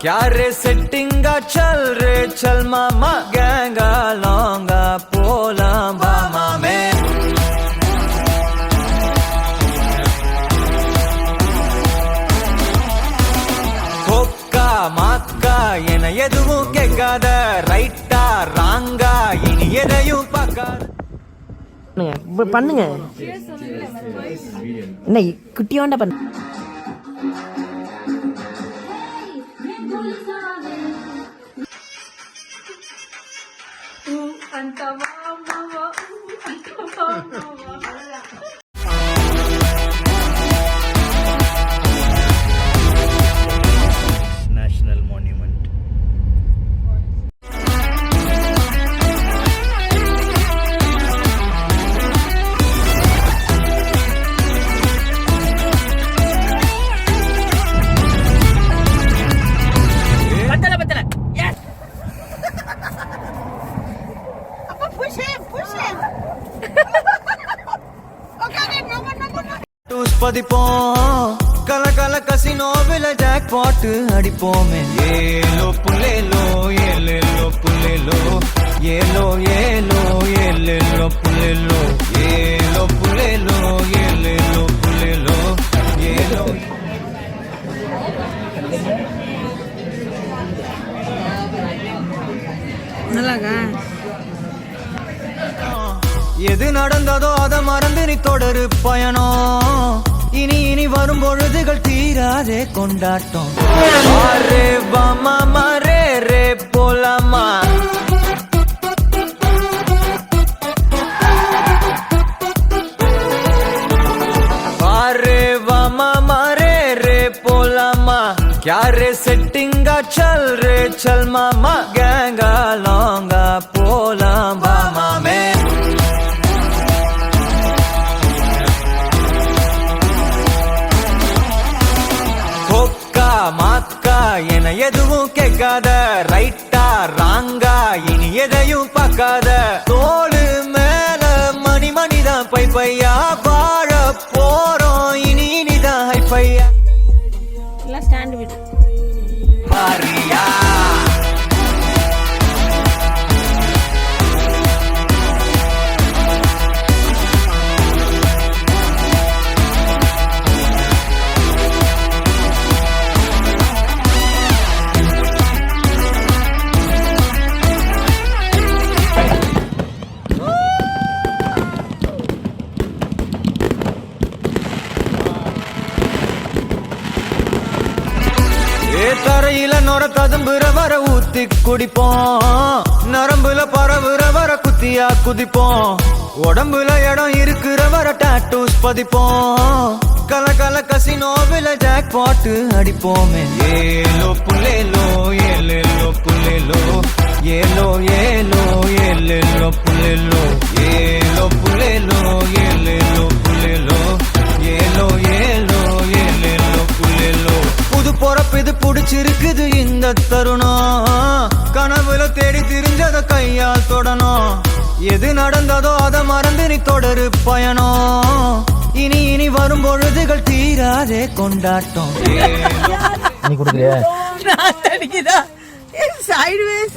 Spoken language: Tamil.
क्या रे सेटिंगा चल रे चल मामा गैंगा लौंगा पोला मामा में कोक्का माक्का என எதுவும் கேட்காத ரைட்டா ராங்கா இனி எதையும் பார்க்காத பண்ணுங்க என்ன குட்டியோண்ட பண்ணு national monument. பத்தல yes அப்பா push him okay no டூஸ் பதிப்போம் கல கல கசினோவில ஜாக் பாட்டு அடிப்போமே ஏலோ புல்லேலோ ஏலேலோ புல்லேலோ ஏலோ ஏலோ ஏலேலோ புல்லேலோ ஏலோ புல்லேலோ ஏலேலோ புல்லேலோ ஏலோ நல்லாகா எது நடந்ததோ அதை மறந்து நீ தொடரு பயணம் இனி இனி வரும் பொழுதுகள் தீராதே கொண்டாட்டம் ரே வாமா மரே ரே போலாமா ரே வாமா மரே ரே போலாமா क्या रे सेटिंगा चल रे चल मामा गैंगा लौंगा पोला मामा में कोक्का माक्का என எதுவும் கேட்காத ரைட்டா ராங்கா இனி எதையும் பார்க்காத தோளு மேல மணி மணிதான் பை பையா வாழ போறோம் இனி இனிதான் ஹை பையா எல்லாம் ஸ்டாண்ட் விடு பாரியா தரையில நொர ததும்புற வர ஊத்தி குடிப்போம் நரம்புல பரவுற வர குத்தியா குதிப்போம் உடம்புல இடம் இருக்கிற வர டாட்டூஸ் பதிப்போம் கல கல கசினோவில ஜாக் பாட்டு அடிப்போமே ஏலோ புல்லேலோ ஏலேலோ புல்லேலோ ஏலோ ஏலோ ஏலேலோ புல்லேலோ ஏலோ புல்லேலோ ஏலேலோ புல்லேலோ ஏலோ ஏலோ ஏலேலோ புல்லேலோ புது பொறப்பு இது புடிச்சிருக்குது இந்த தருணம் கனவுல தேடி திரிஞ்சத கையால் தொடணும் எது நடந்ததோ அதை மறந்து நீ தொடரு பயணம் இனி இனி வரும் பொழுதுகள் தீராதே கொண்டாட்டம் நீ குடுக்குறியா நான் அடிக்குதா சைடுவேஸ்